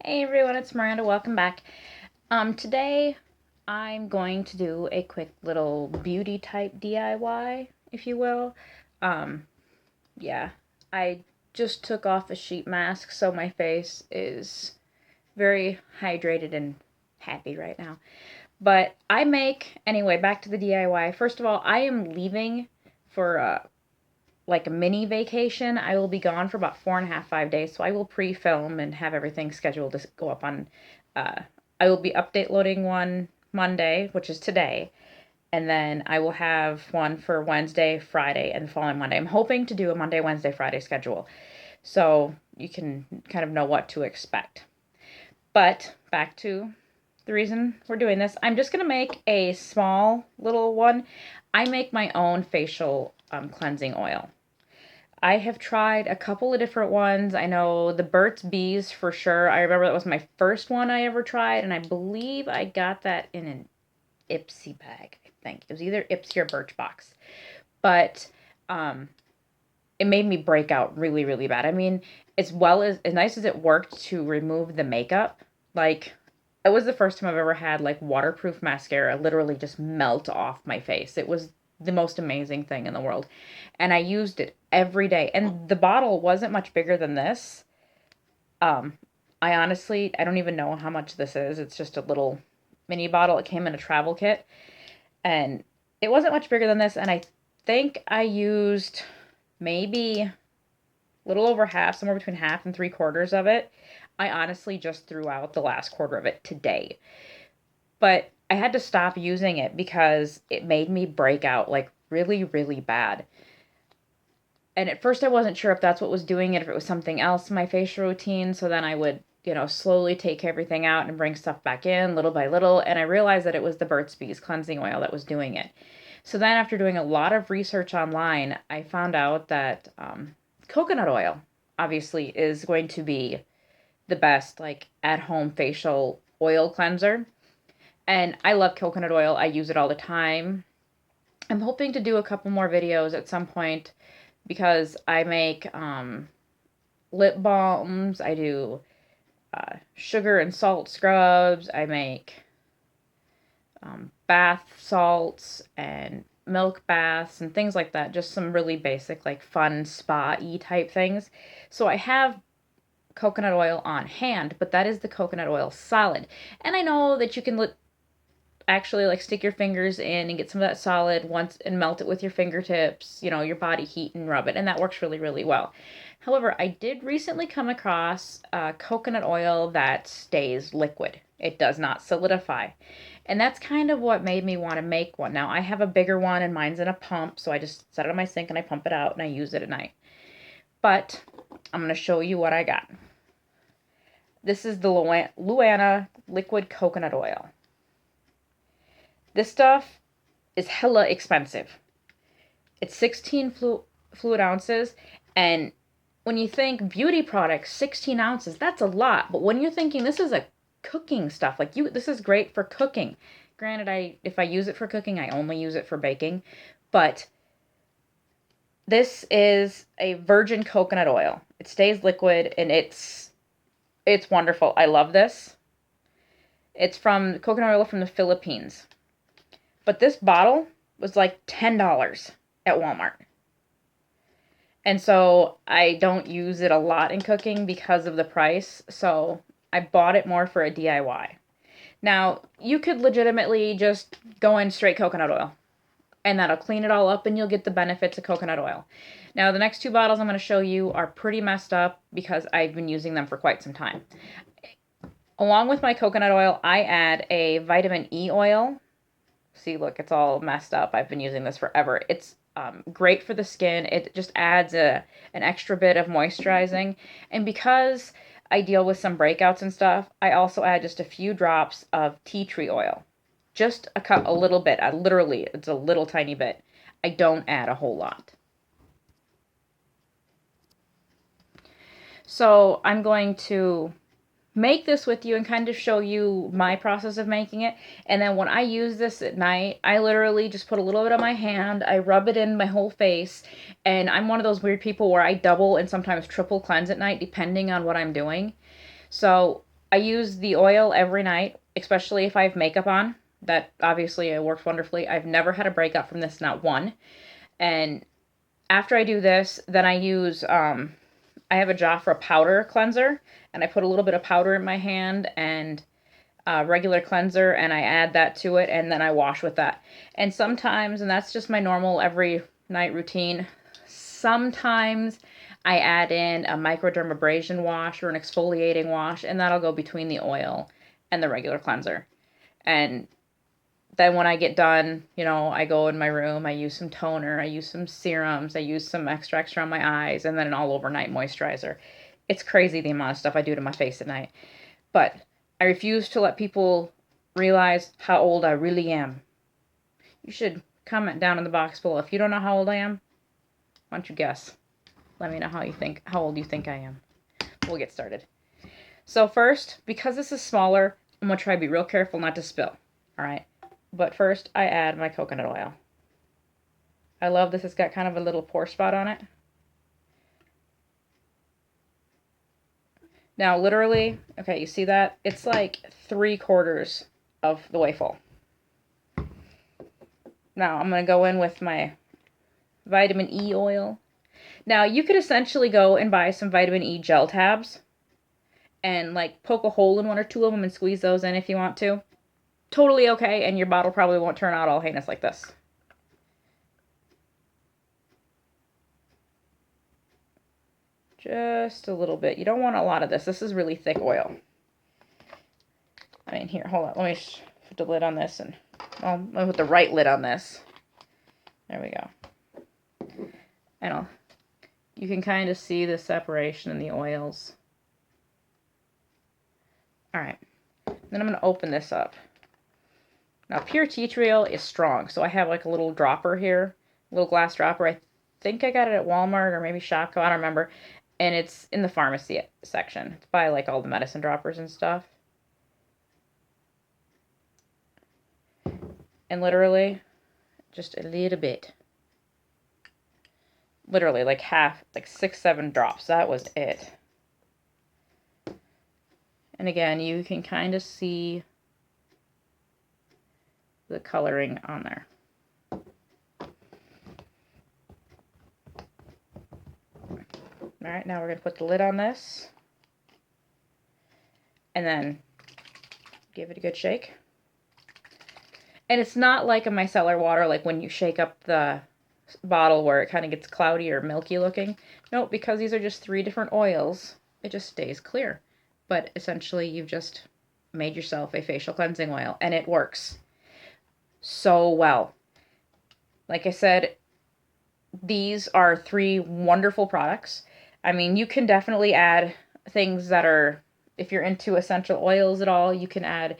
Hey everyone, it's Miranda. Welcome back. Today I'm going to do a quick little beauty type DIY, if you will. Um, yeah, I just took off a sheet mask, so my face is very hydrated and happy right now. But anyway, back to the DIY. First of all, I am leaving for like a mini vacation. I will be gone for about 4.5, 5 days. So I will pre-film and have everything scheduled to go up on. I will be update loading one Monday, which is today, and then I will have one for Wednesday, Friday, and the following Monday. I'm hoping to do a Monday, Wednesday, Friday schedule, so you can kind of know what to expect. But back to the reason we're doing this. I'm just gonna make a small little one. I make my own facial cleansing oil. I have tried a couple of different ones. I know the Burt's Bees for sure. I remember that was my first one I ever tried, and I believe I got that in an Ipsy bag, I think. It was either Ipsy or Birchbox. But it made me break out really, really bad. I mean, as nice as it worked to remove the makeup, like, it was the first time I've ever had, like, waterproof mascara literally just melt off my face. It was the most amazing thing in the world. And I used it every day. And the bottle wasn't much bigger than this. Um, I don't even know how much this is. It's just a little mini bottle. It came in a travel kit. And it wasn't much bigger than this. And I think I used maybe a little over half, somewhere between half and 3/4 of it. I honestly just threw out the last quarter of it today. But I had to stop using it because it made me break out like really, really bad. And at first I wasn't sure if that's what was doing it, if it was something else in my facial routine. So then I would, slowly take everything out and bring stuff back in little by little. And I realized that it was the Burt's Bees cleansing oil that was doing it. So then after doing a lot of research online, I found out that coconut oil obviously is going to be the best, like, at-home facial oil cleanser. And I love coconut oil. I use it all the time. I'm hoping to do a couple more videos at some point because I make lip balms. I do sugar and salt scrubs. I make bath salts and milk baths and things like that. Just some really basic, like, fun spa-y type things. So I have coconut oil on hand, but that is the coconut oil solid. And I know that you can actually, like, stick your fingers in and get some of that solid once and melt it with your fingertips, your body heat, and rub it, and that works really, really well. However, I did recently come across coconut oil that stays liquid. It does not solidify. And that's kind of what made me want to make one. Now, I have a bigger one and mine's in a pump, so I just set it on my sink and I pump it out and I use it at night. But I'm going to show you what I got. This is the Luana liquid coconut oil. This stuff is hella expensive. It's 16 fluid ounces, and when you think beauty products, 16 ounces, that's a lot. But when you're thinking this is a cooking stuff, like, this is great for cooking. Granted, if I use it for cooking, I only use it for baking. But this is a virgin coconut oil. It stays liquid, and it's wonderful. I love this. It's from coconut oil from the Philippines. But this bottle was like $10 at Walmart. And so I don't use it a lot in cooking because of the price. So I bought it more for a DIY. Now, you could legitimately just go in straight coconut oil, and that'll clean it all up and you'll get the benefits of coconut oil. Now, the next two bottles I'm going to show you are pretty messed up because I've been using them for quite some time. Along with my coconut oil, I add a vitamin E oil. See, look, it's all messed up. I've been using this forever. It's great for the skin. It just adds an extra bit of moisturizing. And because I deal with some breakouts and stuff, I also add just a few drops of tea tree oil. Just a little bit. Literally, it's a little tiny bit. I don't add a whole lot. So I'm going to make this with you and kind of show you my process of making it. And then when I use this at night, I literally just put a little bit on my hand, I rub it in my whole face, and I'm one of those weird people where I double and sometimes triple cleanse at night depending on what I'm doing. So I use the oil every night, especially if I have makeup on. That obviously it works wonderfully. I've never had a breakout from this, not one. And after I do this, then I use I have a Jafra powder cleanser, and I put a little bit of powder in my hand and regular cleanser, and I add that to it, and then I wash with that. And sometimes, and that's just my normal every night routine, sometimes I add in a microdermabrasion wash or an exfoliating wash, and that'll go between the oil and the regular cleanser. And then when I get done, I go in my room, I use some toner, I use some serums, I use some extracts around my eyes, and then an all overnight moisturizer. It's crazy the amount of stuff I do to my face at night. But I refuse to let people realize how old I really am. You should comment down in the box below. If you don't know how old I am, why don't you guess? Let me know how old you think I am. We'll get started. So first, because this is smaller, I'm going to try to be real careful not to spill. All right. But first, I add my coconut oil. I love this. It's got kind of a little pore spot on it. Now, literally, okay, you see that? It's like 3/4 of the way full. Now, I'm going to go in with my vitamin E oil. Now, you could essentially go and buy some vitamin E gel tabs and like poke a hole in one or two of them and squeeze those in if you want to. Totally okay, and your bottle probably won't turn out all heinous like this. Just a little bit. You don't want a lot of this. This is really thick oil. I mean, here, hold on. Let me put the lid on this, and let me put the right lid on this. There we go. And you can kind of see the separation in the oils. All right. Then I'm going to open this up. Now, pure tea tree oil is strong, so I have like a little dropper here, a little glass dropper. I think I got it at Walmart or maybe Shopko, I don't remember. And it's in the pharmacy section. It's by like all the medicine droppers and stuff. And literally, just a little bit. Literally like half, like 6, 7 drops. That was it. And again, you can kind of see the coloring on there. All right, now we're going to put the lid on this. And then give it a good shake. And it's not like a micellar water, like when you shake up the bottle where it kind of gets cloudy or milky looking. Nope, because these are just 3 different oils, it just stays clear. But essentially, you've just made yourself a facial cleansing oil, and it works so well. Like I said, these are 3 wonderful products. I mean, you can definitely add things that are, if you're into essential oils at all, you can add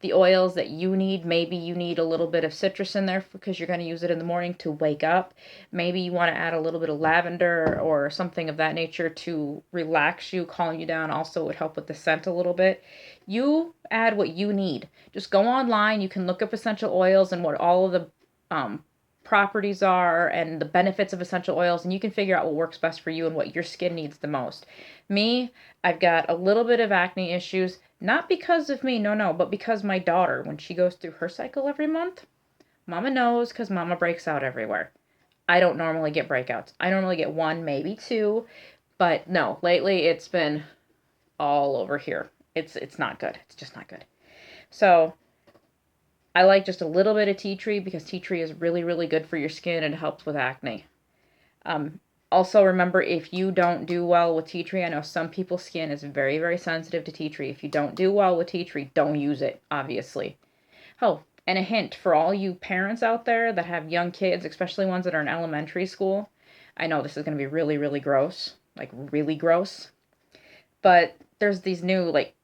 the oils that you need. Maybe you need a little bit of citrus in there because you're going to use it in the morning to wake up. Maybe you want to add a little bit of lavender or something of that nature to relax you, calm you down. Also, it would help with the scent a little bit. You add what you need. Just go online. You can look up essential oils and what all of the properties are and the benefits of essential oils, and you can figure out what works best for you and what your skin needs the most. Me, I've got a little bit of acne issues, not because of me, no, but because my daughter, when she goes through her cycle every month, Mama knows because Mama breaks out everywhere. I don't normally get breakouts. I normally get 1, maybe 2, but no, lately it's been all over here. It's not good. It's just not good. So I like just a little bit of tea tree because tea tree is really, really good for your skin and it helps with acne. Also, remember, if you don't do well with tea tree, I know some people's skin is very, very sensitive to tea tree. If you don't do well with tea tree, don't use it, obviously. Oh, and a hint for all you parents out there that have young kids, especially ones that are in elementary school. I know this is going to be really, really gross, like really gross. But there's these new, like,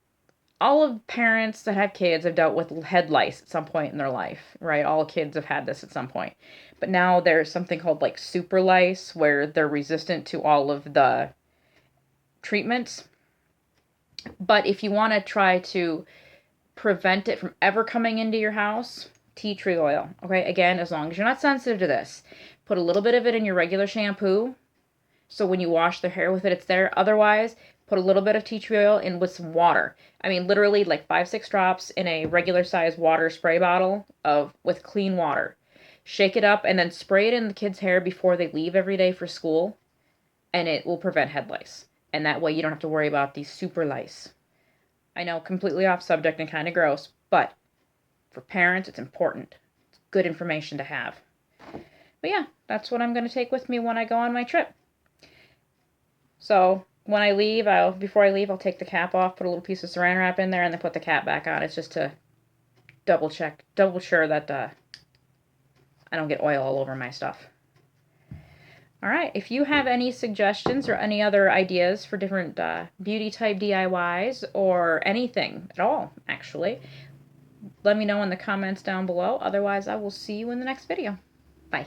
all of parents that have kids have dealt with head lice at some point in their life, right? All kids have had this at some point. But now there's something called like super lice where they're resistant to all of the treatments. But if you want to try to prevent it from ever coming into your house, tea tree oil. Okay, again, as long as you're not sensitive to this, put a little bit of it in your regular shampoo. So when you wash the hair with it, it's there. Otherwise, Put a little bit of tea tree oil in with some water. I mean, literally like 5, 6 drops in a regular size water spray bottle with clean water. Shake it up and then spray it in the kids' hair before they leave every day for school, and it will prevent head lice. And that way you don't have to worry about these super lice. I know, completely off subject and kind of gross, but for parents, it's important. It's good information to have. But yeah, that's what I'm going to take with me when I go on my trip. So when I leave, before I leave, I'll take the cap off, put a little piece of saran wrap in there, and then put the cap back on. It's just to double sure that I don't get oil all over my stuff. All right, if you have any suggestions or any other ideas for different beauty type DIYs or anything at all, actually, let me know in the comments down below. Otherwise, I will see you in the next video. Bye.